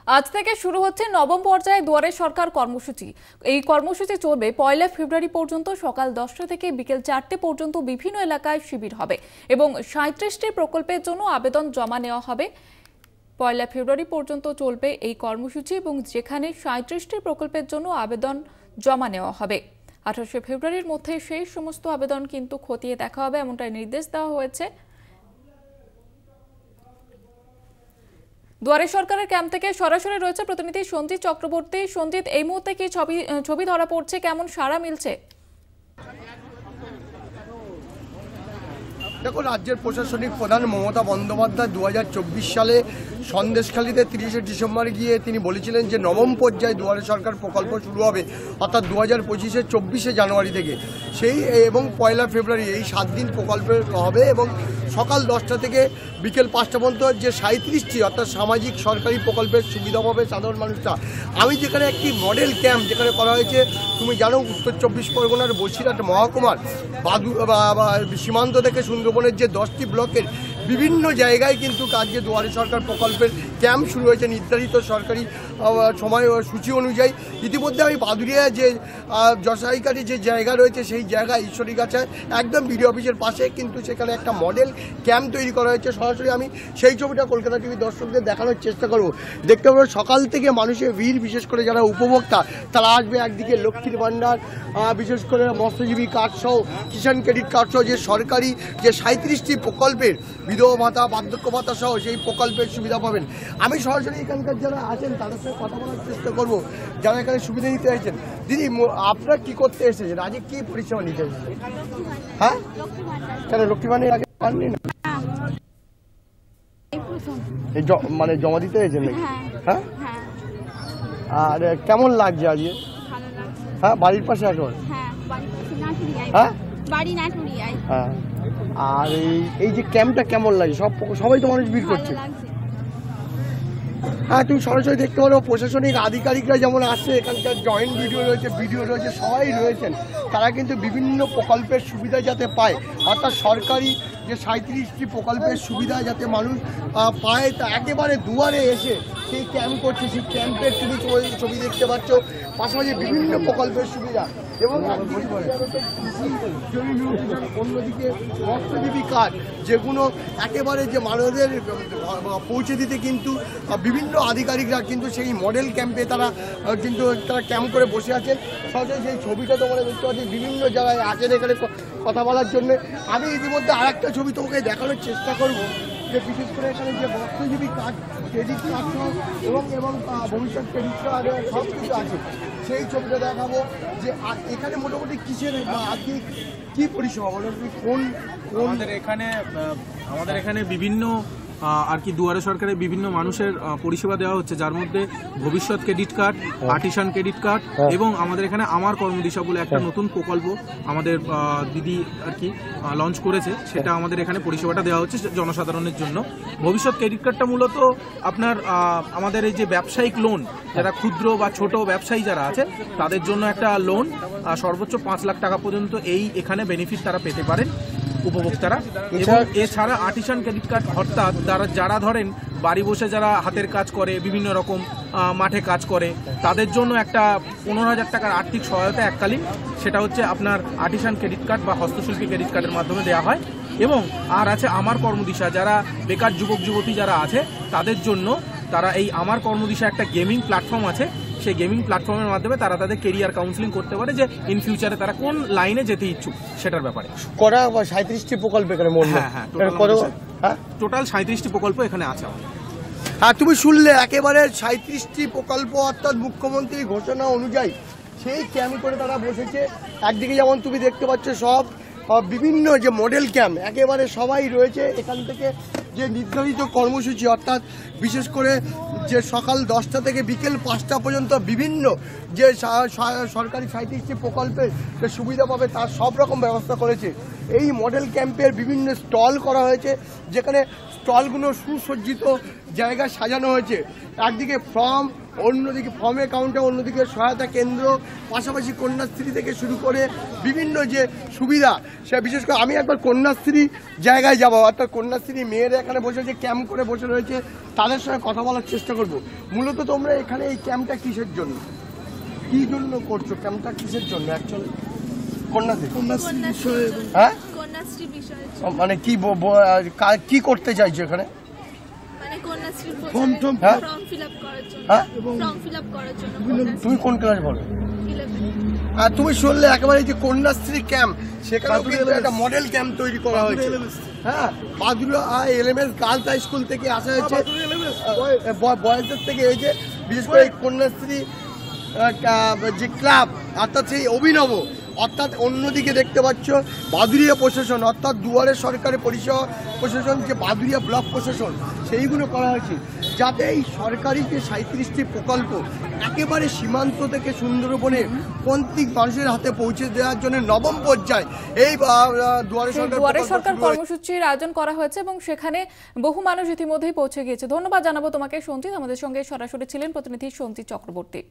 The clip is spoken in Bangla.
আজ থেকে শুরু হচ্ছে নবম পর্যায়ে দুয়ারে সরকার কর্মসূচি। এই কর্মসূচি চলবে 1 ফেব্রুয়ারি পর্যন্ত। সকাল 10টা থেকে বিকেল 4টে পর্যন্ত বিভিন্ন এলাকায় শিবির হবে এবং 37টি প্রকল্পের জন্য আবেদন জমা নেওয়া হবে। 1 ফেব্রুয়ারি পর্যন্ত চলবে এই কর্মসূচি এবং যেখানে 37টি প্রকল্পের জন্য আবেদন জমা নেওয়া হবে। 28 ফেব্রুয়ারির মধ্যে সেই সমস্ত আবেদন কিন্তু খতিয়ে দেখা হবে, এমনটাই নির্দেশ দেওয়া হয়েছে। দুয়ারে সরকারের ক্যাম্প থেকে সরাসরি রয়েছে প্রতিনিধি সঞ্জিত চক্রবর্তী। সঞ্জিত, এই মুহূর্তে কি ছবি ধরা পড়ছে, কেমন সাড়া মিলছে? দেখো, রাজ্যের প্রশাসনিক প্রধান মমতা বন্দ্যোপাধ্যায় 2024 সালে সন্দেশখালীতে 30শে ডিসেম্বর গিয়ে তিনি বলেছিলেন যে নবম পর্যায়ে দুয়ারে সরকার প্রকল্প শুরু হবে, অর্থাৎ 2025-এর 24শে জানুয়ারি থেকে। সেই এবং 1 ফেব্রুয়ারি এই 7 দিন প্রকল্প হবে এবং সকাল 10টা থেকে বিকেল 5টা পর্যন্ত যে 37টি অর্থাৎ সামাজিক সরকারি প্রকল্পের সুবিধা পাবে সাধারণ মানুষরা। আমি যেখানে একটি মডেল ক্যাম্প যেখানে করা হয়েছে, তুমি জানো উত্তর 24 পরগনার বসিরহাট মহকুমার সীমান্ত থেকে সুন্দরবনের যে 10টি ব্লকের বিভিন্ন জায়গায় কিন্তু আজকে দুয়ারে সরকার প্রকল্পের ক্যাম্প শুরু হয়েছে নির্ধারিত সরকারি সময়সূচি অনুযায়ী। ইতিমধ্যে আমি বাদুড়িয়া যে যশাইকারী যে জায়গা রয়েছে সেই জায়গায় ঈশ্বরীগাছায় একদম বিডিও অফিসের পাশে কিন্তু সেখানে একটা মডেল ক্যাম্প তৈরি করা হয়েছে। সরাসরি আমি সেই ছবিটা কলকাতা টিভি দর্শকদের দেখানোর চেষ্টা করব। দেখতে পাবো সকাল থেকে মানুষের ভিড়, বিশেষ করে যারা উপভোক্তা তারা আসবে। একদিকে লক্ষ্মীর ভাণ্ডার, বিশেষ করে মৎস্যজীবী কার্ড সহ কিষাণ ক্রেডিট কার্ড সহ যে সরকারি যে 37টি প্রকল্পের বিধবা ভাতা, বার্ধক্য ভাতা সহ সেই প্রকল্পের সুবিধা পাবেন। আমি সরাসরি এখানকার যারা আছেন তাদের সাথে কথা বলার চেষ্টা করব, যারা এখানে সুবিধা নিতে চাইছেন। দিদি, আপনারা কি করতে এসেছেন, আজকে কি পরিষেবা নিতে এসেছেন? হ্যাঁ, কেন লক্ষ্মী ভাণ্ডার আগে পাননি না? মানে জমা দিতে এসেছেন নাকি? হ্যাঁ, আর কেমন লাগছে আজকে? হ্যাঁ, বাড়ির পাশে এখন? হ্যাঁ, হ্যাঁ। আর এই যে ক্যাম্পটা কেমন লাগে? সবাই তো মানুষ ভিড় করছে। হ্যাঁ, তুমি সরাসরি দেখতে পারো প্রশাসনিক আধিকারিকরা যেমন আসছে, এখানকার জয়েন্ট ভিডিও রয়েছে সবাই রয়েছেন। তারা কিন্তু বিভিন্ন প্রকল্পের সুবিধা যাতে পায়, অর্থাৎ সরকারি যে 37টি প্রকল্পের সুবিধা যাতে মানুষ পায়, তা একেবারে দুয়ারে এসে সেই ক্যাম্প করছে। সেই ক্যাম্পের তুমি ছবি দেখতে পাচ্ছ, পাশাপাশি বিভিন্ন প্রকল্পের সুবিধা এবং অন্যদিকে মৎস্যজীবী কার্ড, যেগুলো একেবারে যে মানুষদের পৌঁছে দিতে কিন্তু বিভিন্ন আধিকারিকরা কিন্তু সেই মডেল ক্যাম্পে তারা ক্যাম্প করে বসে আছেন। সরাসরি সেই ছবিটা তোমরা দেখতে পাচ্ছি বিভিন্ন জায়গায় আছেন এখানে কথা বলার জন্য। আমি ইতিমধ্যে আরেকটা ছবি তোমাকে দেখানোর চেষ্টা করব, যে বিশেষ করে এখানে যে মৎস্যজীবী কার্ড, ক্রেডিট কার্ড এবং ভবিষ্যৎ ক্রেডিট কার্ড সব কিছু আছে, সেই ছবিটা দেখাবো। যে এখানে মোটামুটি কিসের আজকে কী পরিষেবা বলো, কোন আমাদের এখানে বিভিন্ন আর কি দুয়ারে সরকারের বিভিন্ন মানুষের পরিষেবা দেওয়া হচ্ছে, যার মধ্যে ভবিষ্যৎ credit card, artisan credit card এবং আমাদের এখানে আমার কর্মদিশা বলে একটা নতুন প্রকল্প আমাদের দিদি আর কি লঞ্চ করেছে, সেটা আমাদের এখানে পরিষেবাটা দেওয়া হচ্ছে জনসাধারণের জন্য। ভবিষ্যৎ ক্রেডিট কার্ডটা মূলত আপনার আমাদের এই যে ব্যবসায়িক লোন, যারা ক্ষুদ্র বা ছোট ব্যবসায়ী যারা আছে তাদের জন্য একটা লোন, সর্বোচ্চ 5 লাখ টাকা পর্যন্ত এই এখানে বেনিফিট তারা পেতে পারেন উপভোক্তারা। এবং এছাড়া আর্টিসান ক্রেডিট কার্ড, অর্থাৎ যারা ধরেন বাড়ি বসে যারা হাতের কাজ করে, বিভিন্ন রকম মাঠে কাজ করে, তাদের জন্য একটা 15,000 টাকার আর্থিক সহায়তা এককালীন, সেটা হচ্ছে আপনার আর্টিসান ক্রেডিট কার্ড বা হস্তশিল্পী ক্রেডিট কার্ডের মাধ্যমে দেওয়া হয়। এবং আর আছে আমার কর্মদিশা, যারা বেকার যুবক যুবতী যারা আছে তাদের জন্য তারা এই আমার কর্মদিশা একটা গেমিং প্ল্যাটফর্ম আছে, সেই গেমিং প্ল্যাটফর্মের মাধ্যমে তারা তাদের কেরিয়ার কাউন্সিলিং করতে পারে, যে ইন ফিউচারে তারা কোন লাইনে যেতে ইচ্ছুক সেটার ব্যাপারে। করা 37টি প্রকল্প এখানে, হ্যাঁ, টোটাল 37টি প্রকল্প এখানে আছে। হ্যাঁ, তুমি শুনলে একেবারে 37টি প্রকল্প, অর্থাৎ মুখ্যমন্ত্রীর ঘোষণা অনুযায়ী সেই ক্যাম্প করে তারা বসেছে। একদিকে যেমন তুমি দেখতে পাচ্ছ সব বিভিন্ন যে মডেল ক্যাম্প একেবারে সবাই রয়েছে। এখান থেকে যে নির্ধারিত কর্মসূচি, অর্থাৎ বিশেষ করে যে সকাল 10টা থেকে বিকেল 5টা পর্যন্ত বিভিন্ন যে সরকারি 37টি প্রকল্পের যে সুবিধা পাবে তার সব রকম ব্যবস্থা করেছে। এই মডেল ক্যাম্পের বিভিন্ন স্টল করা হয়েছে, যেখানে স্টলগুলো সুসজ্জিত জায়গায় সাজানো হয়েছে। একদিকে ফর্ম, অন্যদিকে ফর্ম অ্যাকাউন্টে, অন্যদিকে সহায়তা কেন্দ্র, পাশাপাশি কন্যাশ্রী থেকে শুরু করে বিভিন্ন যে সুবিধা, সে বিশেষ করে আমি একবার কন্যাশ্রী জায়গায় যাবো, অর্থাৎ কন্যাশ্রী মেয়েরা এখানে বসে যে ক্যাম্প করে বসে রয়েছে তাদের সঙ্গে কথা বলার চেষ্টা করব। মূলত তোমরা এখানে এই ক্যাম্পটা কিসের জন্য, কি জন্য করছো ক্যাম্পটা, কিসের জন্য অ্যাকচুয়ালি? কন্যাশ্রী বিষয়ে, হ্যাঁ, কন্যাশ্রী বিষয়ে, মানে কি করতে চাইছো এখানে? মানে Kanyashree form form fill up করার জন্য, হ্যাঁ? ফর্ম ফিল আপ করার জন্য। তুমি কোন ক্লাস বলো? 11 আর তুমি শুনলে একেবারে এই যে কন্যাশ্রী ক্যাম্প, সেখানেও কিন্তু একটা মডেল ক্যাম্প তৈরি করা হয়েছে। হ্যাঁ, Baduria LMS girls high school থেকে আসা হয়েছে, বয়েজের থেকে এই যে বিশেষ করে কন্যাশ্রী যে ক্লাব, অর্থাৎ সেই অভিনব, অর্থাৎ অন্যদিকে দেখতে পাচ্ছ বাদুড়িয়া প্রশাসন, অর্থাৎ দুয়ারে সরকারি পরিষেবা প্রশাসন, যে বাদুড়িয়া ব্লক প্রশাসন, সেইগুলো করা হয়েছে যাতে এই সরকারি যে 37টি প্রকল্প একেবারে সীমান্ত থেকে সুন্দরবনে প্রান্তিক মানুষের হাতে পৌঁছে দেওয়ার জন্য নবম পর্যায়ে এই দুয়ারে সরকার কর্মসূচির আয়োজন করা হয়েছে এবং সেখানে বহু মানুষ ইতিমধ্যেই পৌঁছে গিয়েছে। ধন্যবাদ জানাবো তোমাকে সঞ্জিত। আমাদের সঙ্গে সরাসরি ছিলেন প্রতিনিধি সঞ্জিত চক্রবর্তী।